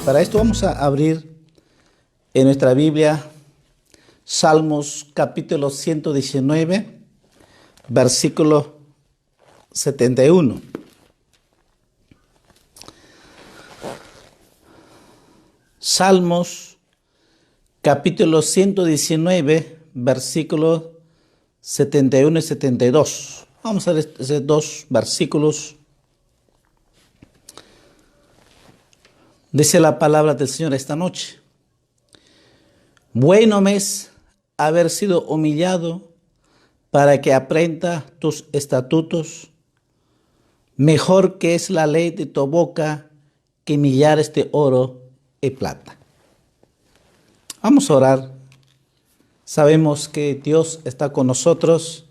Para esto vamos a abrir en nuestra Biblia Salmos capítulo 119, versículo 71. Salmos capítulo 119, versículos 71 y 72. Vamos a ver esos dos versículos. Dice la palabra del Señor esta noche: bueno me es haber sido humillado para que aprenda tus estatutos. Mejor que es la ley de tu boca que millares de oro y plata. Vamos a orar. Sabemos que Dios está con nosotros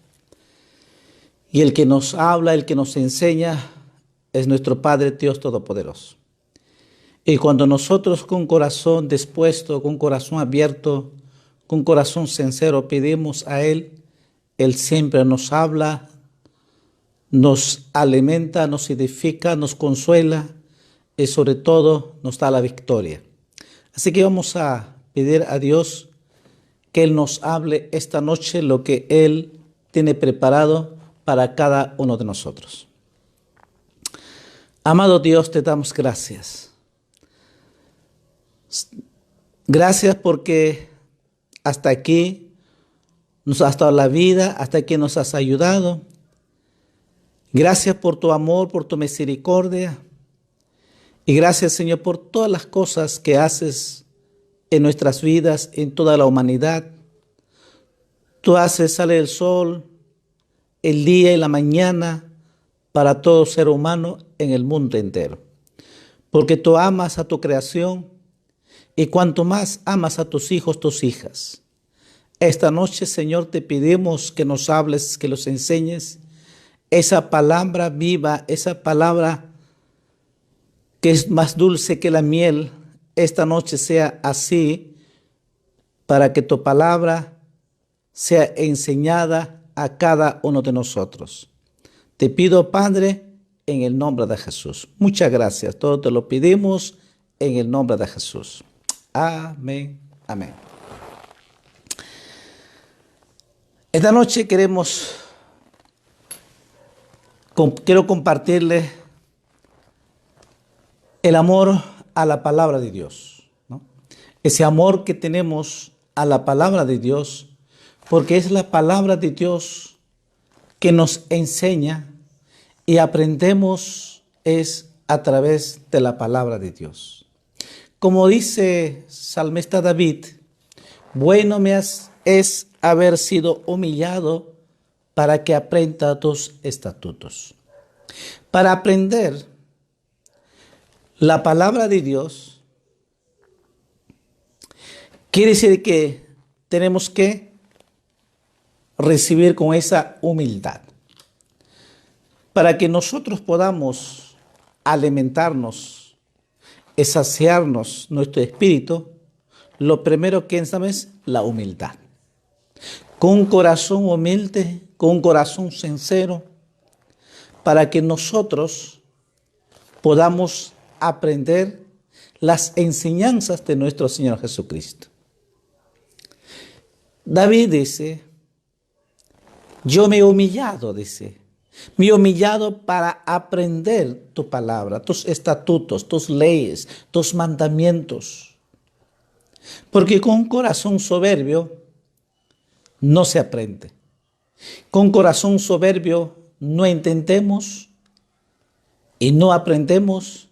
y el que nos habla, el que nos enseña es nuestro Padre Dios Todopoderoso. Y cuando nosotros con corazón dispuesto, con corazón abierto, con corazón sincero pedimos a Él, Él siempre nos habla, nos alimenta, nos edifica, nos consuela y sobre todo nos da la victoria. Así que vamos a pedir a Dios que Él nos hable esta noche lo que Él tiene preparado para cada uno de nosotros. Amado Dios, te damos gracias. Gracias porque hasta aquí nos has dado la vida, hasta aquí nos has ayudado. Gracias por tu amor, por tu misericordia. Y gracias, Señor, por todas las cosas que haces en nuestras vidas, en toda la humanidad. Tú haces salir el sol, el día y la mañana para todo ser humano en el mundo entero. Porque tú amas a tu creación. Y cuanto más amas a tus hijos, tus hijas. Esta noche, Señor, te pedimos que nos hables, que los enseñes esa palabra viva, esa palabra que es más dulce que la miel. Esta noche sea así, para que tu palabra sea enseñada a cada uno de nosotros. Te pido, Padre, en el nombre de Jesús. Muchas gracias. Todo te lo pedimos en el nombre de Jesús. Amén, amén. Esta noche quiero compartirles el amor a la palabra de Dios, ¿no? Ese amor que tenemos a la palabra de Dios, porque es la palabra de Dios que nos enseña y aprendemos es a través de la palabra de Dios. Como dice salmista David, bueno me es haber sido humillado para que aprenda tus estatutos. Para aprender la palabra de Dios, quiere decir que tenemos que recibir con esa humildad. Para que nosotros podamos alimentarnos, saciarnos nuestro espíritu, lo primero que necesitamos es la humildad. Con un corazón humilde, con un corazón sincero, para que nosotros podamos aprender las enseñanzas de nuestro Señor Jesucristo. David dice, yo me he humillado, dice. Me he humillado para aprender tu palabra, tus estatutos, tus leyes, tus mandamientos. Porque con un corazón soberbio no se aprende. Con corazón soberbio no entendemos y no aprendemos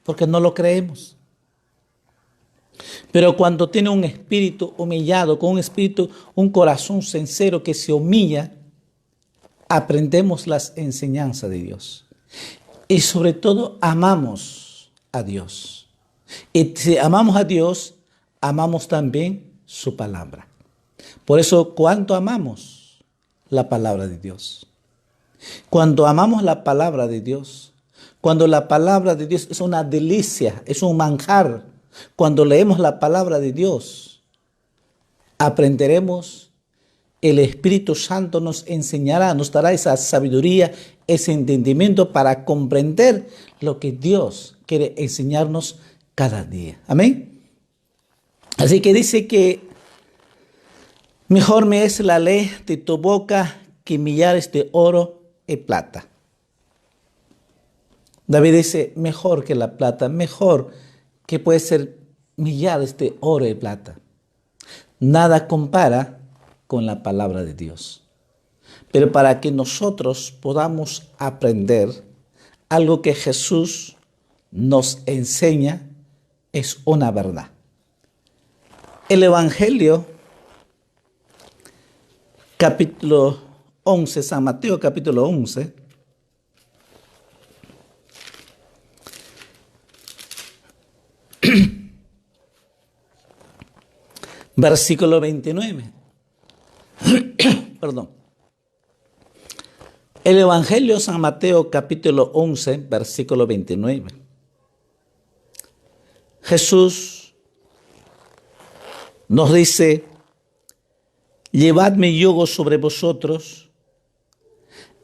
porque no lo creemos. Pero cuando tiene un espíritu humillado, con un corazón sincero que se humilla, aprendemos las enseñanzas de Dios. Y sobre todo amamos a Dios. Y si amamos a Dios, amamos también su palabra. Por eso, ¿cuánto amamos la palabra de Dios? Cuando amamos la palabra de Dios, cuando la palabra de Dios es una delicia, es un manjar, cuando leemos la palabra de Dios, aprenderemos. El Espíritu Santo nos enseñará, nos dará esa sabiduría, ese entendimiento para comprender lo que Dios quiere enseñarnos cada día. Amén. Así que dice que mejor me es la ley de tu boca que millares de oro y plata. David dice, mejor que la plata, mejor que puede ser millares de oro y plata. Nada compara con la palabra de Dios. Pero para que nosotros podamos aprender algo que Jesús nos enseña, es una verdad. El Evangelio, capítulo 11, San Mateo, capítulo 11, versículo 29. Perdón. El Evangelio San Mateo capítulo 11, versículo 29. Jesús nos dice, llevad mi yugo sobre vosotros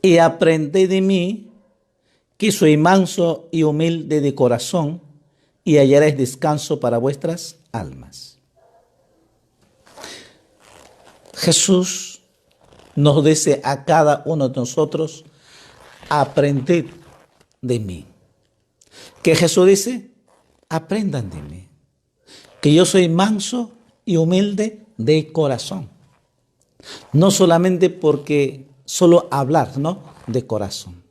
y aprended de mí, que soy manso y humilde de corazón, y hallaréis descanso para vuestras almas. Jesús nos dice a cada uno de nosotros, aprended de mí. Que Jesús dice, aprendan de mí, que yo soy manso y humilde de corazón. No solamente porque solo hablar, ¿no? De corazón.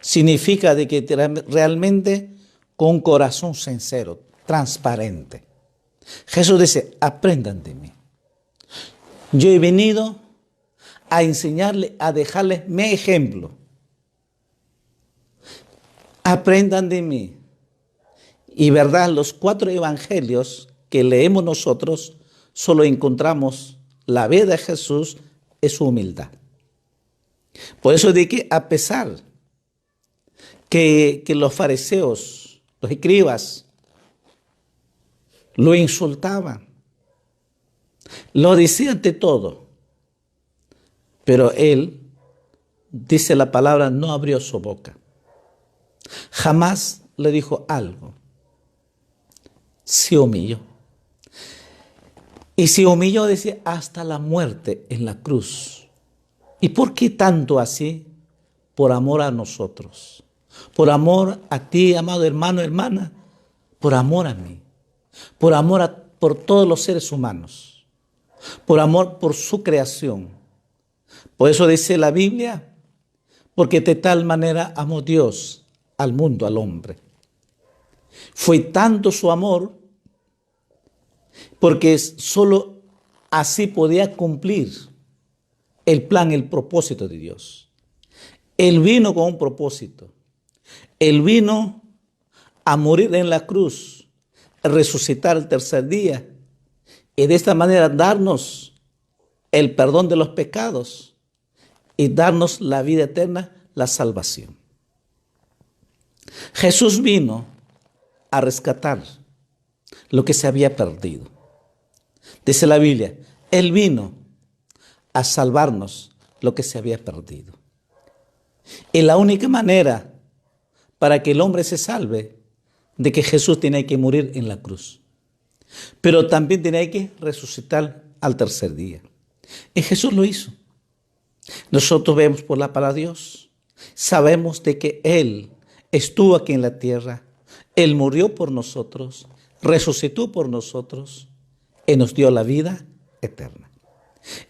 Significa de que realmente con un corazón sincero, transparente. Jesús dice, aprendan de mí. Yo he venido a enseñarles, a dejarles mi ejemplo. Aprendan de mí. Y verdad, los 4 evangelios que leemos nosotros, solo encontramos la vida de Jesús es su humildad. Por eso de que a pesar que los fariseos, los escribas, lo insultaban, lo decían de todo, pero él, dice la palabra, no abrió su boca. Jamás le dijo algo. Se humilló. Y se humilló, decía, hasta la muerte en la cruz. ¿Y por qué tanto así? Por amor a nosotros. Por amor a ti, amado hermano, hermana. Por amor a mí. Por amor por todos los seres humanos. Por amor por su creación. Por eso dice la Biblia, porque de tal manera amó Dios al mundo, al hombre. Fue tanto su amor, porque solo así podía cumplir el plan, el propósito de Dios. Él vino con un propósito. Él vino a morir en la cruz, a resucitar el tercer día, y de esta manera darnos el perdón de los pecados y darnos la vida eterna, la salvación. Jesús vino a rescatar lo que se había perdido. Dice la Biblia, Él vino a salvarnos lo que se había perdido. Y la única manera para que el hombre se salve, de que Jesús tiene que morir en la cruz. Pero también tiene que resucitar al tercer día. Y Jesús lo hizo. Nosotros vemos por la palabra de Dios, sabemos de que Él estuvo aquí en la tierra, Él murió por nosotros, resucitó por nosotros y nos dio la vida eterna.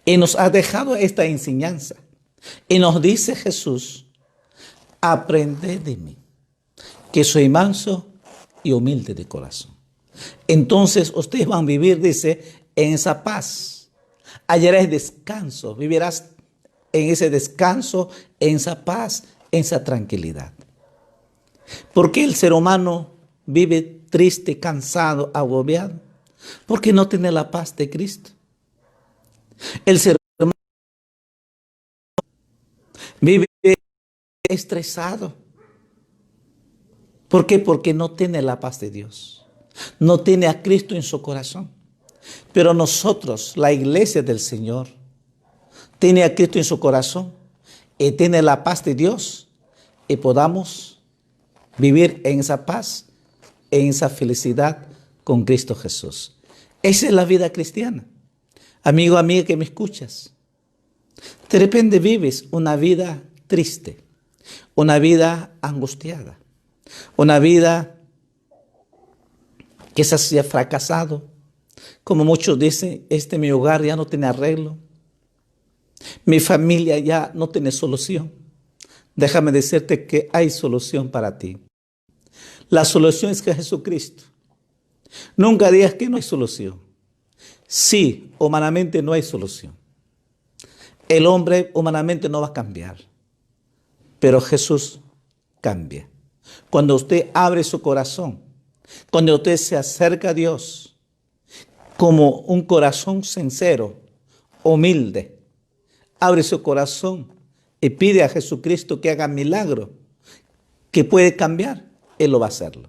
Y nos ha dejado esta enseñanza. Y nos dice Jesús, aprended de mí, que soy manso y humilde de corazón. Entonces ustedes van a vivir, dice, en esa paz. Hallaréis descanso, vivirás en ese descanso, en esa paz, en esa tranquilidad. ¿Por qué el ser humano vive triste, cansado, agobiado? Porque no tiene la paz de Cristo. El ser humano vive estresado. ¿Por qué? Porque no tiene la paz de Dios. No tiene a Cristo en su corazón. Pero nosotros, la iglesia del Señor, tiene a Cristo en su corazón y tiene la paz de Dios y podamos vivir en esa paz, en esa felicidad con Cristo Jesús. Esa es la vida cristiana. Amigo, amiga que me escuchas, de repente vives una vida triste, una vida angustiada, una vida que se ha fracasado. Como muchos dicen, mi hogar ya no tiene arreglo, mi familia ya no tiene solución. Déjame decirte que hay solución para ti. La solución es que Jesucristo. Nunca digas que no hay solución. Sí, humanamente no hay solución. El hombre humanamente no va a cambiar, pero Jesús cambia. Cuando usted abre su corazón, cuando usted se acerca a Dios como un corazón sincero, humilde, abre su corazón y pide a Jesucristo que haga milagro, que puede cambiar, Él lo va a hacerlo.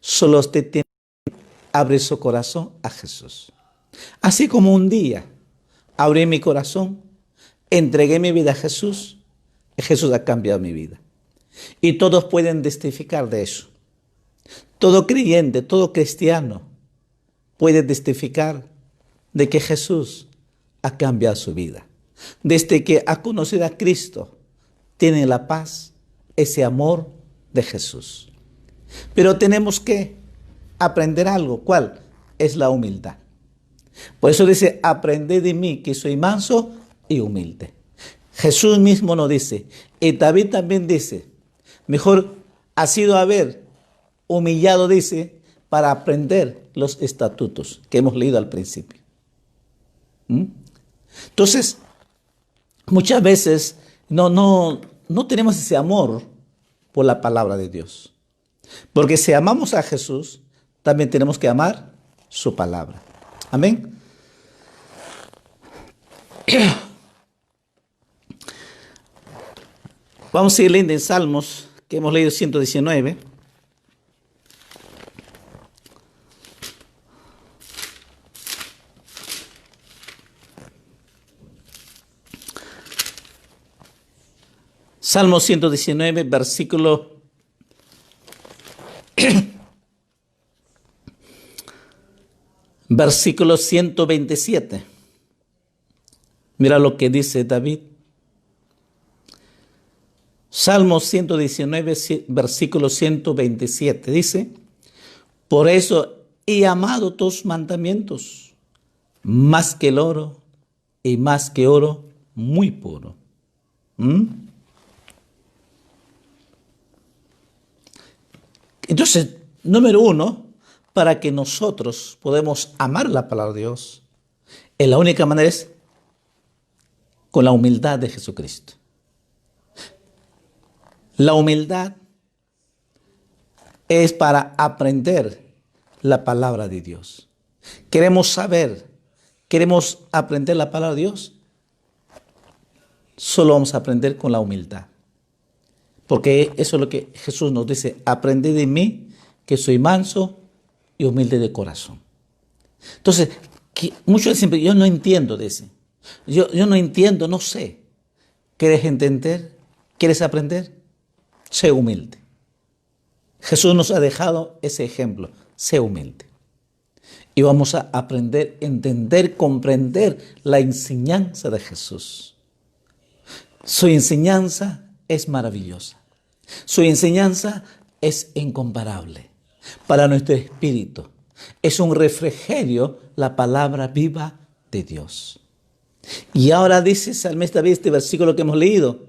Solo usted tiene que abrir su corazón a Jesús. Así como un día abrí mi corazón, entregué mi vida a Jesús, y Jesús ha cambiado mi vida. Y todos pueden testificar de eso. Todo creyente, todo cristiano puede testificar de que Jesús ha cambiado su vida. Desde que ha conocido a Cristo, tiene la paz, ese amor de Jesús. Pero tenemos que aprender algo. ¿Cuál? Es la humildad. Por eso dice, aprended de mí que soy manso y humilde. Jesús mismo nos dice, y David también dice, mejor ha sido haber humillado, dice, para aprender los estatutos que hemos leído al principio. Entonces, muchas veces no tenemos ese amor por la palabra de Dios. Porque si amamos a Jesús, también tenemos que amar su palabra. Amén. Vamos a seguir leyendo en Salmos, que hemos leído 119. Salmo 119, versículo 127. Mira lo que dice David. Salmo 119, versículo 127. Dice, por eso he amado tus mandamientos, más que el oro y más que oro muy puro. Entonces, número uno, para que nosotros podamos amar la palabra de Dios, la única manera es con la humildad de Jesucristo. La humildad es para aprender la palabra de Dios. Queremos saber, queremos aprender la palabra de Dios, solo vamos a aprender con la humildad. Porque eso es lo que Jesús nos dice, aprended de mí, que soy manso y humilde de corazón. Entonces, muchos dicen, yo no entiendo, dicen. Yo no entiendo, no sé. ¿Quieres entender? ¿Quieres aprender? Sé humilde. Jesús nos ha dejado ese ejemplo. Sé humilde. Y vamos a aprender, entender, comprender la enseñanza de Jesús. Su enseñanza es maravillosa. Su enseñanza es incomparable para nuestro espíritu. Es un refrigerio, la palabra viva de Dios. Y ahora dice Salmista David, este versículo que hemos leído.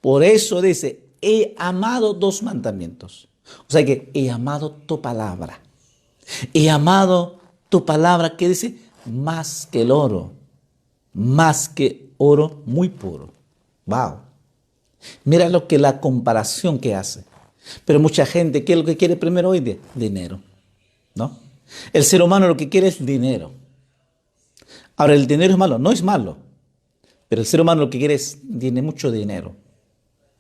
Por eso dice, he amado tus mandamientos. O sea que he amado tu palabra. He amado tu palabra que dice, más que el oro. Más que oro muy puro. Wow. Mira lo que la comparación que hace. Pero mucha gente, ¿qué es lo que quiere primero hoy día? Dinero, ¿no? El ser humano lo que quiere es dinero. Ahora, el dinero es malo, no es malo. Pero el ser humano lo que quiere es, tiene mucho dinero.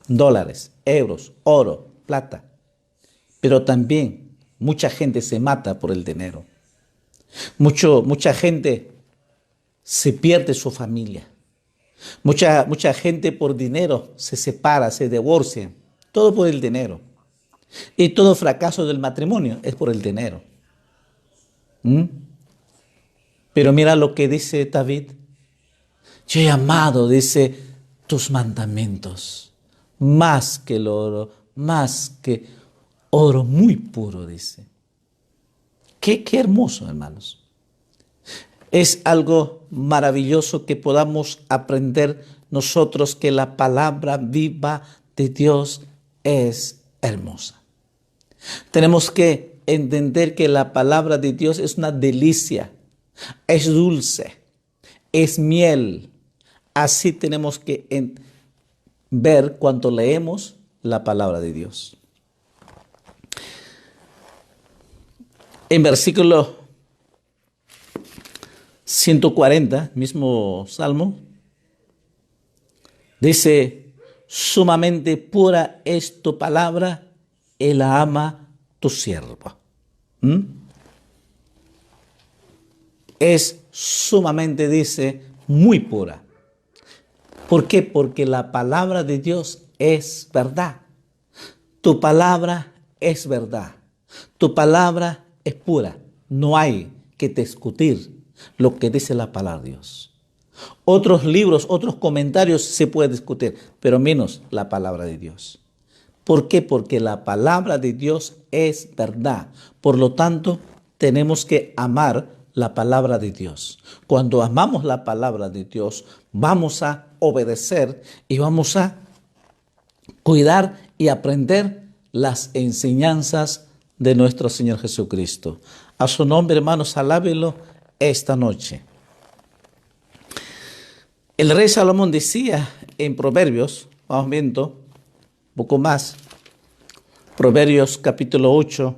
Dólares, euros, oro, plata. Pero también mucha gente se mata por el dinero. Mucha gente se pierde su familia. Mucha gente por dinero se separa, se divorcia. Todo por el dinero. Y todo fracaso del matrimonio es por el dinero. ¿Mm? Pero mira lo que dice David. Yo he amado, dice, tus mandamientos, más que el oro, más que oro muy puro, dice. Qué hermoso, hermanos. Es algo maravilloso que podamos aprender nosotros que la palabra viva de Dios es hermosa. Tenemos que entender que la palabra de Dios es una delicia, es dulce, es miel. Así tenemos que ver cuando leemos la palabra de Dios. En versículo 140, mismo salmo, dice, sumamente pura es tu palabra, y la ama tu siervo. ¿Mm? Es sumamente, dice, muy pura. ¿Por qué? Porque la palabra de Dios es verdad. Tu palabra es verdad. Tu palabra es pura. No hay que discutir lo que dice la palabra de Dios. Otros libros, otros comentarios se puede discutir, pero menos la palabra de Dios. ¿Por qué? Porque la palabra de Dios es verdad. Por lo tanto, tenemos que amar la palabra de Dios. Cuando amamos la palabra de Dios, vamos a obedecer y vamos a cuidar y aprender las enseñanzas de nuestro Señor Jesucristo. A su nombre, hermanos, alábelo esta noche. El rey Salomón decía en Proverbios, vamos viendo un poco más, Proverbios capítulo 8,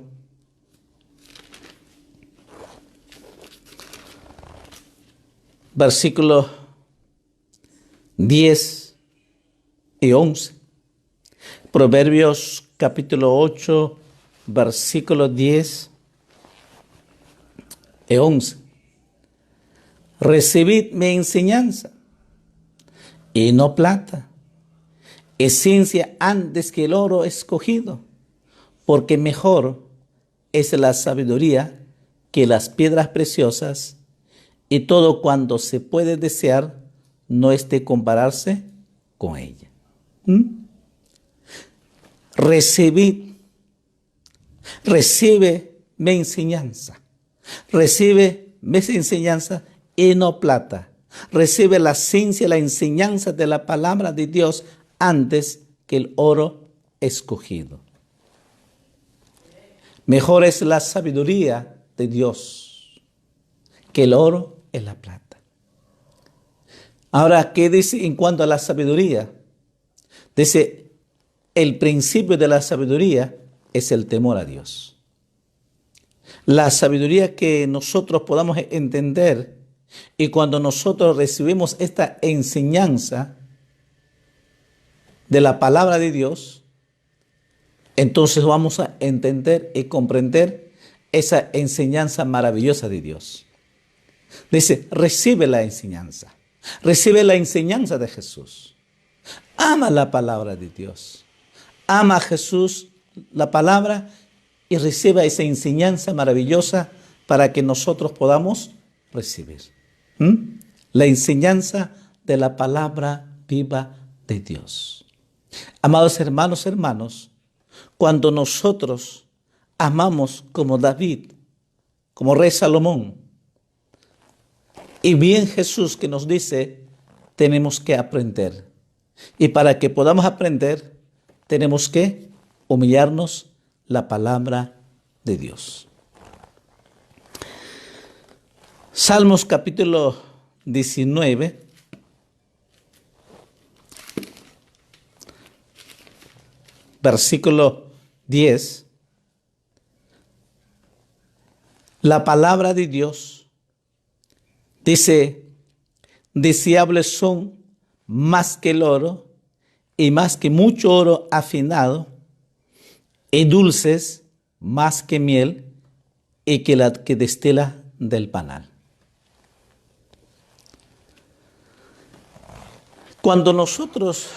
versículos 10 y 11. Proverbios capítulo 8, versículos 10 y 11. Recibid mi enseñanza, y no plata, esencia antes que el oro escogido, porque mejor es la sabiduría que las piedras preciosas, y todo cuanto se puede desear no es de compararse con ella. Recibe mi enseñanza, recibe mi enseñanza y no plata. Recibe la ciencia, la enseñanza de la palabra de Dios antes que el oro escogido. Mejor es la sabiduría de Dios que el oro y la plata. Ahora, ¿qué dice en cuanto a la sabiduría? Dice, el principio de la sabiduría es el temor a Dios. La sabiduría que nosotros podamos entender, y cuando nosotros recibimos esta enseñanza de la palabra de Dios, entonces vamos a entender y comprender esa enseñanza maravillosa de Dios. Dice, recibe la enseñanza de Jesús. Ama la palabra de Dios. Ama a Jesús, la palabra, y reciba esa enseñanza maravillosa para que nosotros podamos recibir. La enseñanza de la palabra viva de Dios. Amados hermanos, cuando nosotros amamos como David, como rey Salomón, y bien Jesús que nos dice, tenemos que aprender. Y para que podamos aprender, tenemos que humillarnos la palabra de Dios. Salmos capítulo 19, versículo 10. La palabra de Dios dice, deseables son más que el oro y más que mucho oro afinado, y dulces más que miel y que la que destila del panal. Cuando nosotros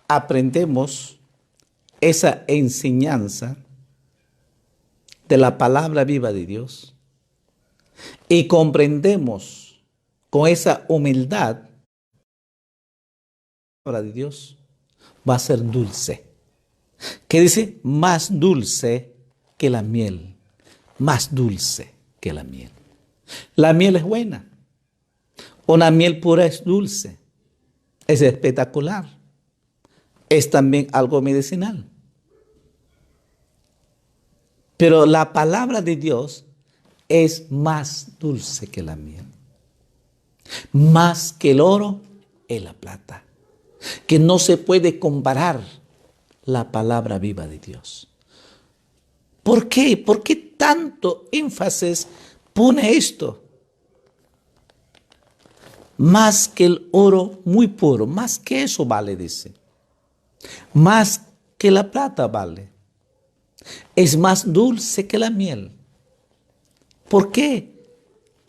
aprendemos esa enseñanza de la palabra viva de Dios, y comprendemos con esa humildad, la palabra de Dios va a ser dulce. ¿Qué dice? Más dulce que la miel. Más dulce que la miel. La miel es buena. Una miel pura es dulce. Es espectacular. Es también algo medicinal. Pero la palabra de Dios es más dulce que la miel. Más que el oro y la plata. Que no se puede comparar la palabra viva de Dios. ¿Por qué? ¿Por qué tanto énfasis pone esto? Más que el oro muy puro, más que eso vale, dice. Más que la plata vale. Es más dulce que la miel. ¿Por qué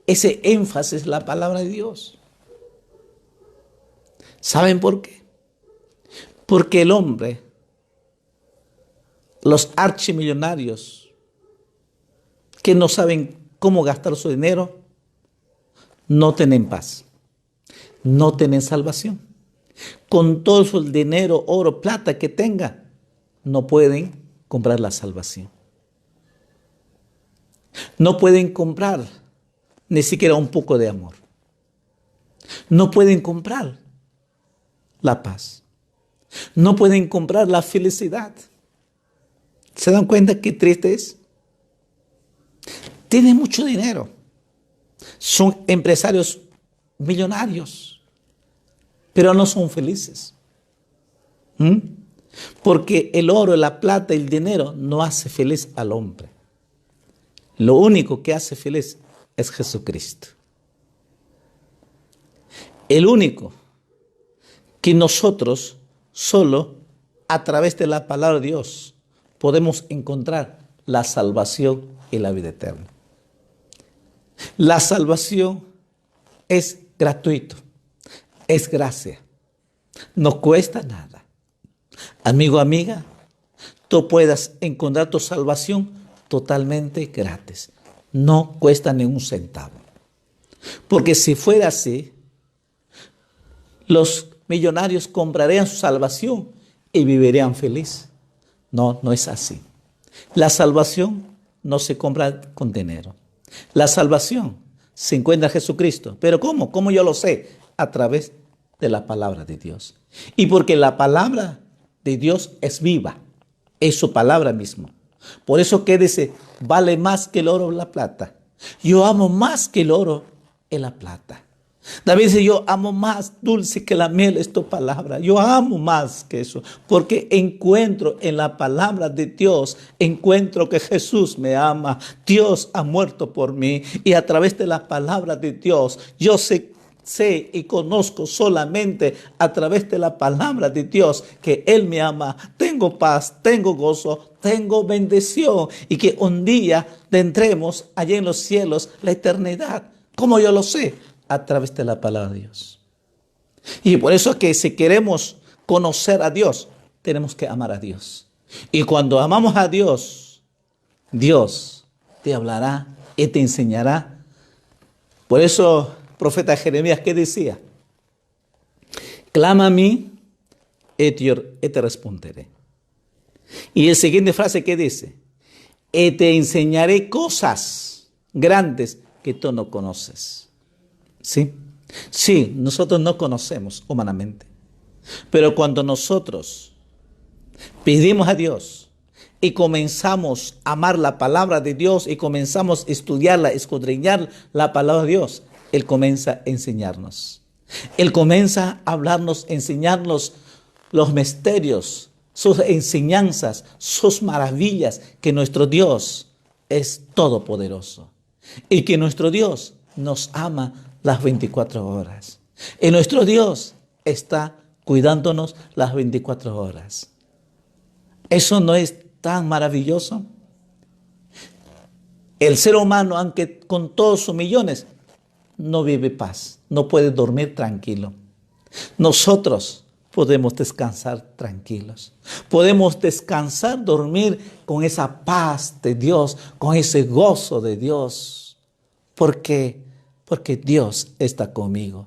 ese énfasis en la palabra de Dios? ¿Saben por qué? Porque el hombre, los archimillonarios que no saben cómo gastar su dinero, no tienen paz, no tienen salvación. Con todo su dinero, oro, plata que tenga, no pueden comprar la salvación. No pueden comprar ni siquiera un poco de amor. No pueden comprar la paz. No pueden comprar la felicidad. ¿Se dan cuenta qué triste es? Tienen mucho dinero. Son empresarios millonarios, pero no son felices. Porque el oro, la plata y el dinero no hace feliz al hombre. Lo único que hace feliz es Jesucristo. El único que nosotros solo a través de la palabra de Dios podemos encontrar la salvación y la vida eterna. La salvación es gratuito, es gracia, no cuesta nada. Amigo, amiga, tú puedas encontrar tu salvación totalmente gratis. No cuesta ni un centavo. Porque si fuera así, los millonarios comprarían su salvación y vivirían feliz. No, no es así. La salvación no se compra con dinero. La salvación se encuentra en Jesucristo. ¿Pero cómo? ¿Cómo yo lo sé? A través de la palabra de Dios. Y porque la palabra de Dios es viva. Es su palabra misma. Por eso que dice, vale más que el oro o la plata. Yo amo más que el oro y la plata. David dice, yo amo más dulce que la miel es tu palabra. Yo amo más que eso. Porque encuentro en la palabra de Dios, encuentro que Jesús me ama. Dios ha muerto por mí. Y a través de la palabra de Dios, yo sé y conozco solamente a través de la palabra de Dios que Él me ama. Tengo paz, tengo gozo, tengo bendición. Y que un día tendremos allá en los cielos la eternidad. ¿Cómo yo lo sé? A través de la palabra de Dios. Y por eso que si queremos conocer a Dios, tenemos que amar a Dios. Y cuando amamos a Dios, Dios te hablará y te enseñará. Por eso, profeta Jeremías, ¿qué decía? Clama a mí y te responderé. Y la siguiente frase, ¿qué dice? Y te enseñaré cosas grandes que tú no conoces. ¿Sí? Sí, nosotros no conocemos humanamente. Pero cuando nosotros pedimos a Dios y comenzamos a amar la palabra de Dios y comenzamos a estudiarla, escudriñar la palabra de Dios, Él comienza a enseñarnos. Él comienza a hablarnos, enseñarnos los misterios, sus enseñanzas, sus maravillas, que nuestro Dios es todopoderoso y que nuestro Dios nos ama las 24 horas. Y nuestro Dios está cuidándonos las 24 horas. ¿Eso no es tan maravilloso? El ser humano, aunque con todos sus millones, no vive paz, no puede dormir tranquilo. Nosotros podemos descansar tranquilos. Podemos descansar, dormir con esa paz de Dios, con ese gozo de Dios. ¿Por qué? Porque Dios está conmigo.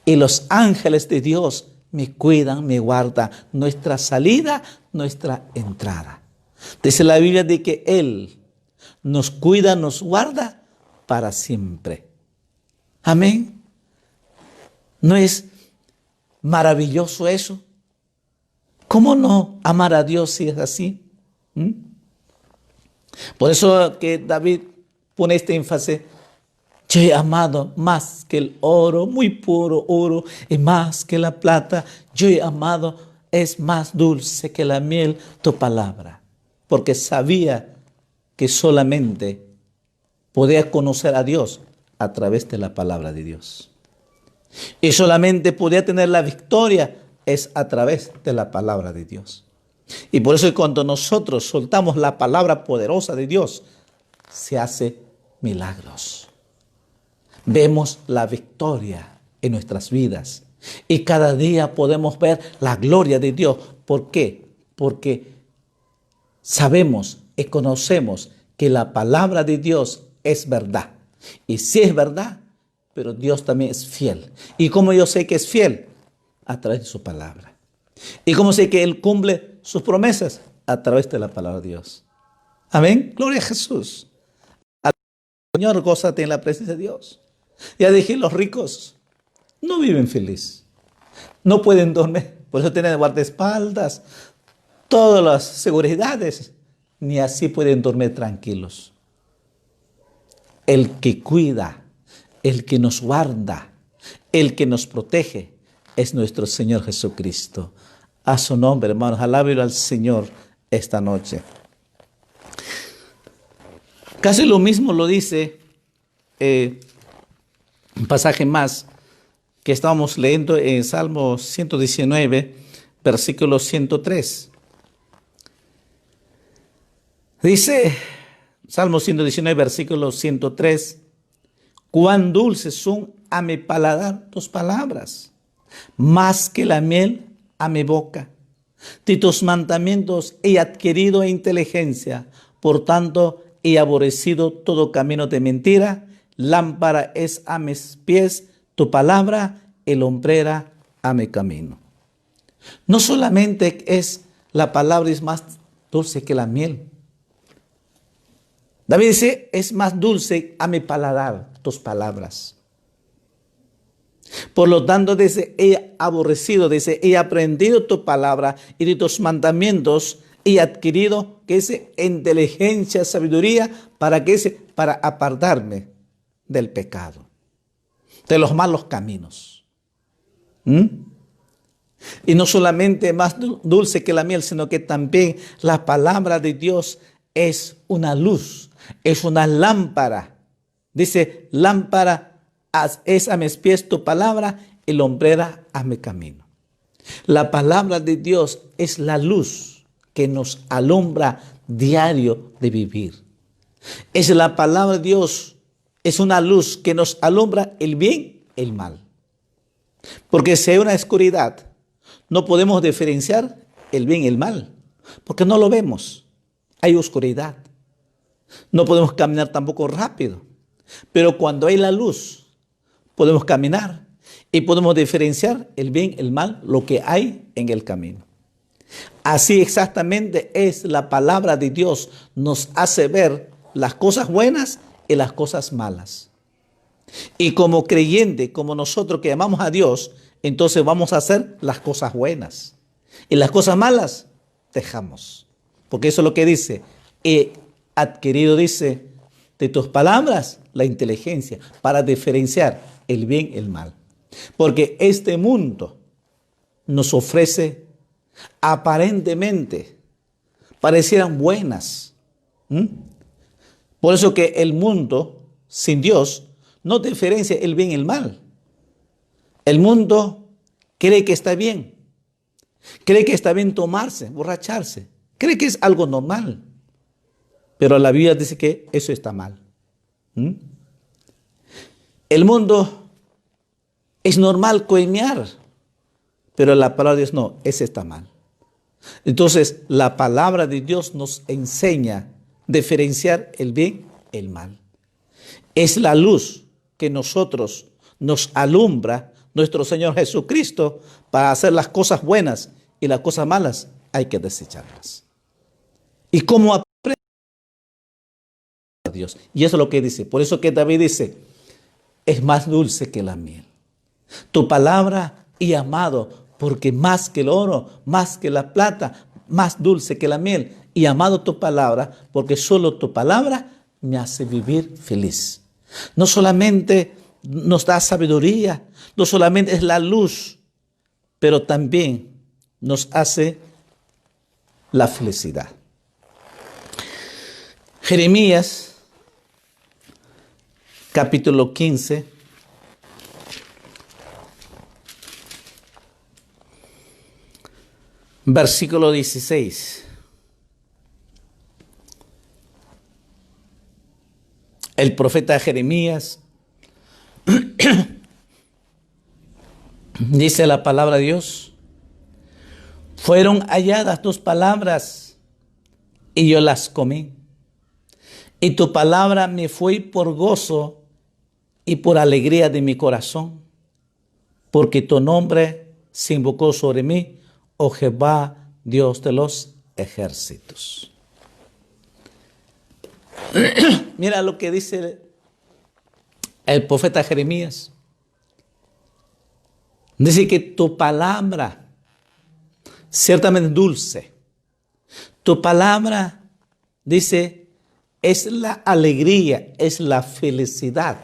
Y los ángeles de Dios me cuidan, me guardan nuestra salida, nuestra entrada. Dice la Biblia de que Él nos cuida, nos guarda para siempre. Amén. ¿No es maravilloso eso? ¿Cómo no amar a Dios si es así? Por eso que David pone este énfasis. Yo he amado más que el oro, muy puro oro, y más que la plata. Yo he amado, es más dulce que la miel, tu palabra. Porque sabía que solamente podía conocer a Dios a través de la palabra de Dios. Y solamente podía tener la victoria es a través de la palabra de Dios. Y por eso cuando nosotros soltamos la palabra poderosa de Dios, se hace milagros. Vemos la victoria en nuestras vidas. Y cada día podemos ver la gloria de Dios. ¿Por qué? Porque sabemos y conocemos que la palabra de Dios es verdad. Y sí es verdad, pero Dios también es fiel. ¿Y cómo yo sé que es fiel? A través de su palabra. ¿Y cómo sé que Él cumple sus promesas? A través de la palabra de Dios. Amén. Gloria a Jesús. Señor, gózate en la presencia de Dios. Ya dije, los ricos no viven feliz. No pueden dormir. Por eso tienen guardaespaldas, todas las seguridades. Ni así pueden dormir tranquilos. El que cuida, el que nos guarda, el que nos protege, es nuestro Señor Jesucristo. A su nombre, hermanos, alábelo al Señor esta noche. Casi lo mismo lo dice un pasaje más que estábamos leyendo en Salmo 119, versículo 103. Dice Salmo 119, versículo 103, cuán dulces son a mi paladar tus palabras, más que la miel a mi boca. De tus mandamientos he adquirido inteligencia, por tanto he aborrecido todo camino de mentira. Lámpara es a mis pies tu palabra y lumbrera a mi camino. No solamente es la palabra es más dulce que la miel. David dice, es más dulce a mi paladar tus palabras. Por lo tanto, dice, he aborrecido, dice, he aprendido tu palabra y de tus mandamientos he adquirido, que es inteligencia, sabiduría, para que para apartarme del pecado, de los malos caminos. Y no solamente más dulce que la miel, sino que también la palabra de Dios es una luz, es una lámpara. Dice, lámpara es a mis pies tu palabra y lumbrera a mi camino. La palabra de Dios es la luz que nos alumbra diario de vivir. Es la palabra de Dios, es una luz que nos alumbra el bien y el mal. Porque si hay una oscuridad, no podemos diferenciar el bien y el mal, porque no lo vemos. Hay oscuridad. No podemos caminar tampoco rápido. Pero cuando hay la luz, podemos caminar y podemos diferenciar el bien y el mal, lo que hay en el camino. Así exactamente es la palabra de Dios. Nos hace ver las cosas buenas y las cosas malas. Y como creyente, como nosotros que amamos a Dios, entonces vamos a hacer las cosas buenas. Y las cosas malas, dejamos. Porque eso es lo que dice. He adquirido, dice, de tus palabras la inteligencia para diferenciar el bien y el mal. Porque este mundo nos ofrece aparentemente, parecieran buenas. Por eso que el mundo sin Dios no diferencia el bien y el mal. El mundo cree que está bien. Cree que está bien tomarse, borracharse. Cree que es algo normal. Pero la Biblia dice que eso está mal. El mundo es normal coimear, pero la palabra de Dios no, eso está mal. Entonces, la palabra de Dios nos enseña a diferenciar el bien y el mal. Es la luz que nosotros nos alumbra nuestro Señor Jesucristo para hacer las cosas buenas, y las cosas malas hay que desecharlas. ¿Y cómo aprende a Dios? Y eso es lo que dice. Por eso que David dice, es más dulce que la miel tu palabra, y amado, porque más que el oro, más que la plata, más dulce que la miel, y amado tu palabra, porque solo tu palabra me hace vivir feliz. No solamente nos da sabiduría, no solamente es la luz, pero también nos hace la felicidad. Jeremías, capítulo 15, versículo 16. El profeta Jeremías dice la palabra de Dios: fueron halladas tus palabras y yo las comí, y tu palabra me fue por gozo y por alegría de mi corazón, porque tu nombre se invocó sobre mí, oh Jehová, Dios de los ejércitos. Mira lo que dice el profeta Jeremías. Dice que tu palabra, ciertamente dulce, tu palabra, dice, es la alegría, es la felicidad.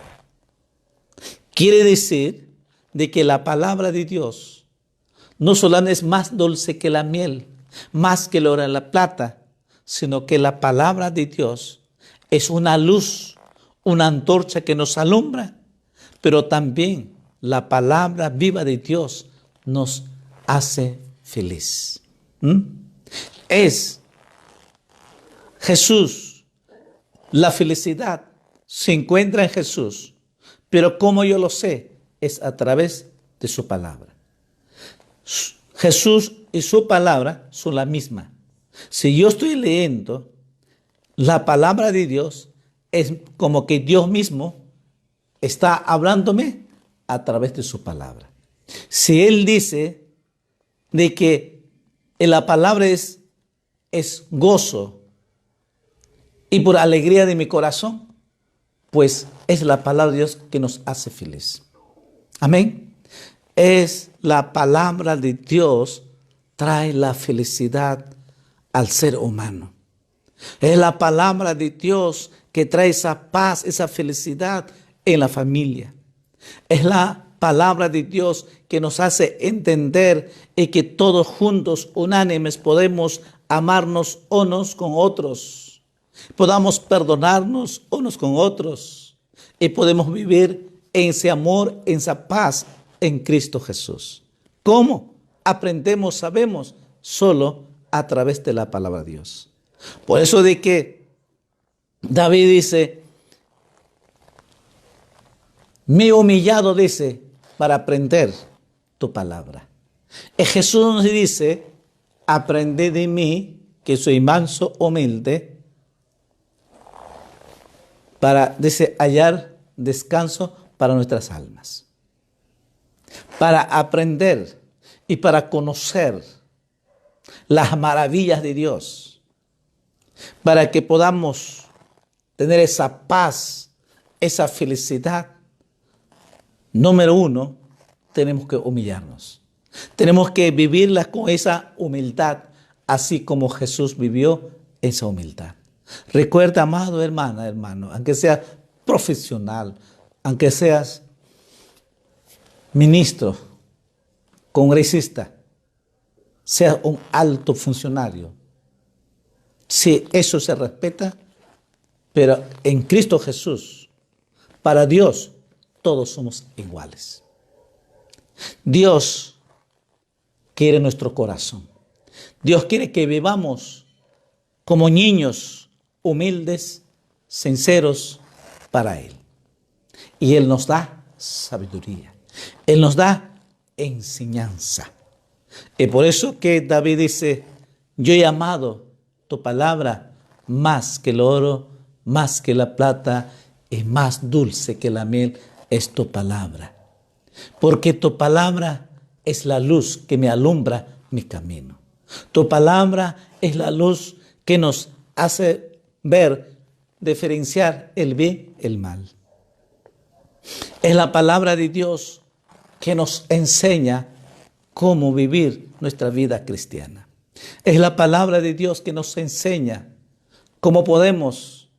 Quiere decir de que la palabra de Dios no solamente es más dulce que la miel, más que el oro y la plata, sino que la palabra de Dios es una luz, una antorcha que nos alumbra, pero también la palabra viva de Dios nos hace feliz. Es Jesús. La felicidad se encuentra en Jesús, pero como yo lo sé, es a través de su palabra. Jesús y su palabra son la misma. Si yo estoy leyendo la palabra de Dios, es como que Dios mismo está hablándome a través de su palabra. Si Él dice de que la palabra es gozo y por alegría de mi corazón, pues es la palabra de Dios que nos hace feliz. Amén. Es la palabra de Dios trae la felicidad al ser humano. Es la palabra de Dios que trae esa paz, esa felicidad en la familia. Es la palabra de Dios que nos hace entender y que todos juntos, unánimes, podemos amarnos unos con otros. Podamos perdonarnos unos con otros. Y podemos vivir en ese amor, en esa paz en Cristo Jesús. ¿Cómo? Aprendemos, sabemos, solo a través de la palabra de Dios. Por eso de que David dice, me he humillado, dice, para aprender tu palabra. Y Jesús nos dice, aprended de mí, que soy manso, humilde, para, dice, hallar descanso para nuestras almas. Para aprender y para conocer las maravillas de Dios, para que podamos tener esa paz, esa felicidad. Número uno, tenemos que humillarnos. Tenemos que vivirla con esa humildad, así como Jesús vivió esa humildad. Recuerda, amado hermana, hermano, aunque seas profesional, aunque seas ministro, congresista, seas un alto funcionario, si eso se respeta, pero en Cristo Jesús, para Dios, todos somos iguales. Dios quiere nuestro corazón. Dios quiere que vivamos como niños humildes, sinceros para Él. Y Él nos da sabiduría. Él nos da enseñanza. Y por eso que David dice, yo he amado tu palabra más que el oro, más que la plata, y más dulce que la miel es tu palabra. Porque tu palabra es la luz que me alumbra mi camino. Tu palabra es la luz que nos hace ver, diferenciar el bien y el mal. Es la palabra de Dios que nos enseña cómo vivir nuestra vida cristiana. Es la palabra de Dios que nos enseña cómo podemos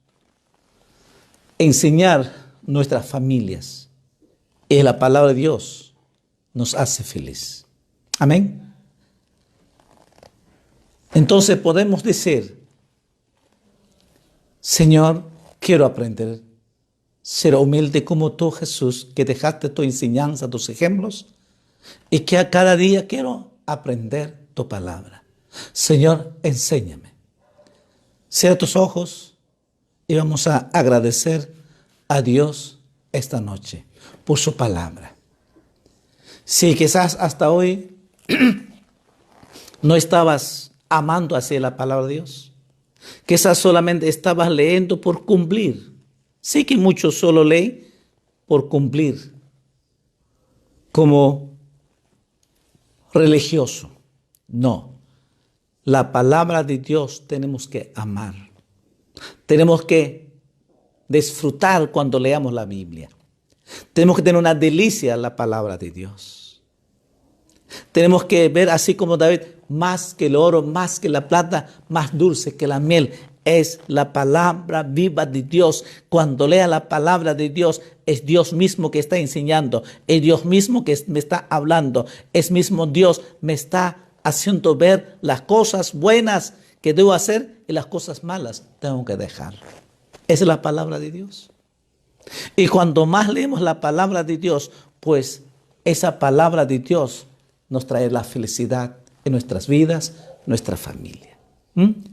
enseñar nuestras familias. Es la palabra de Dios nos hace feliz. Amén. Entonces podemos decir, Señor, quiero aprender, ser humilde como tú, Jesús, que dejaste tu enseñanza, tus ejemplos, y que a cada día quiero aprender tu palabra. Señor, enséñame. Cierra tus ojos y vamos a agradecer a Dios esta noche por su palabra. Si quizás hasta hoy no estabas amando hacia la palabra de Dios, quizás solamente estabas leyendo por cumplir. Sí que muchos solo leen por cumplir, como religioso. No, la palabra de Dios tenemos que amar. Tenemos que disfrutar cuando leamos la Biblia. Tenemos que tener una delicia en la palabra de Dios. Tenemos que ver, así como David, más que el oro, más que la plata, más dulce que la miel. Es la palabra viva de Dios. Cuando lea la palabra de Dios, es Dios mismo que está enseñando. Es Dios mismo que me está hablando. Es mismo Dios me está haciendo ver las cosas buenas que debo hacer y las cosas malas tengo que dejar. Esa es la palabra de Dios. Y cuando más leemos la palabra de Dios, pues esa palabra de Dios nos trae la felicidad en nuestras vidas, nuestra familia.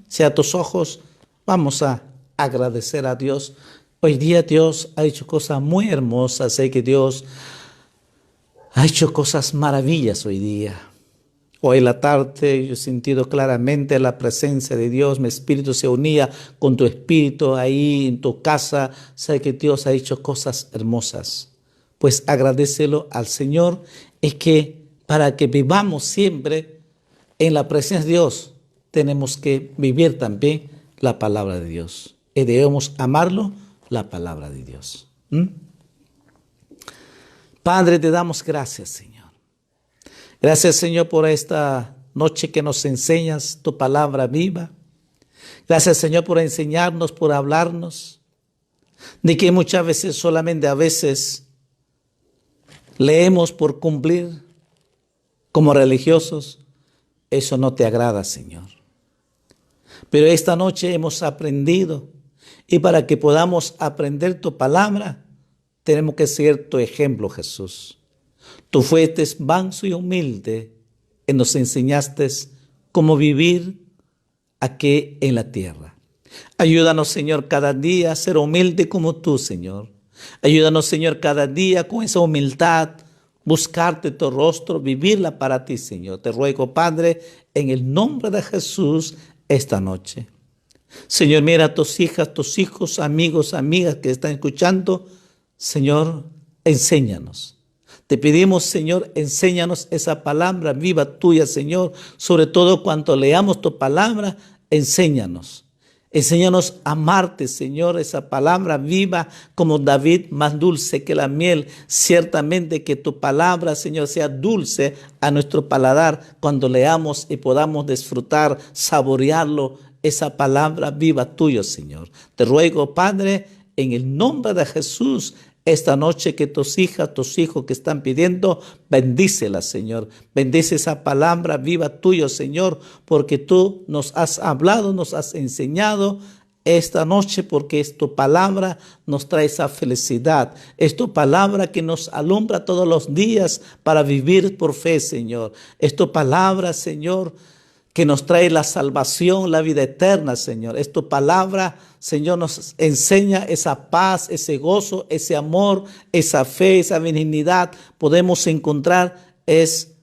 Cierra tus ojos, vamos a agradecer a Dios. Hoy día Dios ha hecho cosas muy hermosas. Sé que Dios ha hecho cosas maravillas hoy día. Hoy en la tarde yo he sentido claramente la presencia de Dios. Mi espíritu se unía con tu espíritu ahí en tu casa. Sé que Dios ha hecho cosas hermosas. Pues agradécelo al Señor. Es que para que vivamos siempre en la presencia de Dios, tenemos que vivir también la palabra de Dios. Y debemos amarlo, la palabra de Dios. Padre, te damos gracias, Señor. Gracias, Señor, por esta noche que nos enseñas tu palabra viva. Gracias, Señor, por enseñarnos, por hablarnos. De que muchas veces, solamente a veces, leemos por cumplir como religiosos. Eso no te agrada, Señor. Pero esta noche hemos aprendido. Y para que podamos aprender tu palabra, tenemos que seguir tu ejemplo, Jesús. Tú fuiste manso y humilde y nos enseñaste cómo vivir aquí en la tierra. Ayúdanos, Señor, cada día a ser humilde como tú, Señor. Ayúdanos, Señor, cada día con esa humildad, buscarte tu rostro, vivirla para ti, Señor. Te ruego, Padre, en el nombre de Jesús, esta noche. Señor, mira a tus hijas, tus hijos, amigos, amigas que están escuchando. Señor, enséñanos. Te pedimos, Señor, enséñanos esa palabra viva tuya, Señor. Sobre todo cuando leamos tu palabra, enséñanos. Enséñanos a amarte, Señor, esa palabra viva como David, más dulce que la miel. Ciertamente que tu palabra, Señor, sea dulce a nuestro paladar cuando leamos y podamos disfrutar, saborearlo, esa palabra viva tuya, Señor. Te ruego, Padre, en el nombre de Jesús, esta noche que tus hijas, tus hijos que están pidiendo, bendícela, Señor. Bendice esa palabra viva tuya, Señor, porque tú nos has hablado, nos has enseñado esta noche, porque es tu palabra nos trae esa felicidad. Es tu palabra que nos alumbra todos los días para vivir por fe, Señor. Es tu palabra, Señor, que nos trae la salvación, la vida eterna, Señor. Es tu palabra, Señor, nos enseña esa paz, ese gozo, ese amor, esa fe, esa benignidad. Podemos encontrar es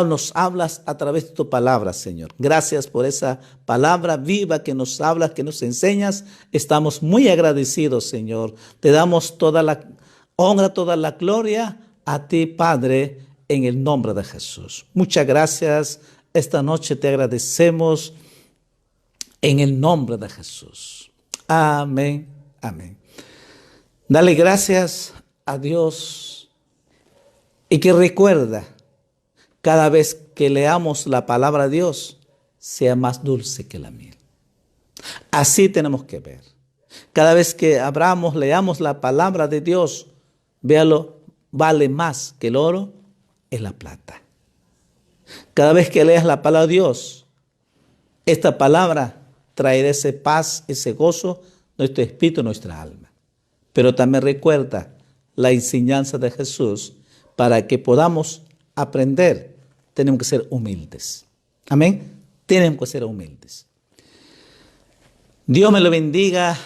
nos hablas a través de tu palabra, Señor. Gracias por esa palabra viva que nos hablas, que nos enseñas. Estamos muy agradecidos, Señor. Te damos toda la honra, toda la gloria a ti, Padre, en el nombre de Jesús. Muchas gracias. Esta noche te agradecemos en el nombre de Jesús. Amén, amén. Dale gracias a Dios y que recuerda, cada vez que leamos la palabra de Dios, sea más dulce que la miel. Así tenemos que ver. Cada vez que leamos la palabra de Dios, véalo, vale más que el oro y la plata. Cada vez que leas la palabra de Dios, esta palabra traerá ese paz, ese gozo, nuestro espíritu, nuestra alma. Pero también recuerda la enseñanza de Jesús. Para que podamos aprender, tenemos que ser humildes. Amén. Tenemos que ser humildes. Dios me lo bendiga,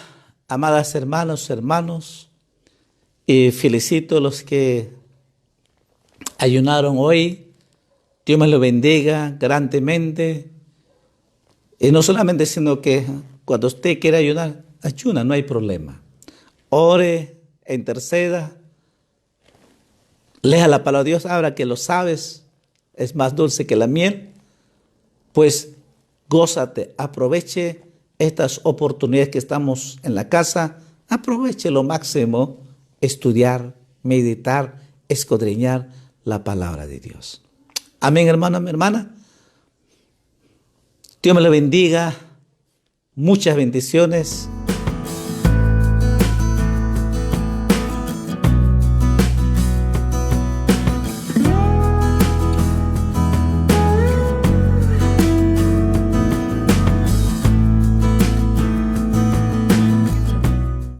amadas hermanos. Y felicito a los que ayunaron hoy. Dios me lo bendiga grandemente. Y no solamente, sino que cuando usted quiera ayunar, ayuna, no hay problema. Ore, interceda. Lea la palabra de Dios, ahora que lo sabes, es más dulce que la miel, pues gózate, aproveche estas oportunidades que estamos en la casa, aproveche lo máximo, estudiar, meditar, escudriñar la palabra de Dios. Amén, hermano, mi hermana. Dios me lo bendiga, muchas bendiciones.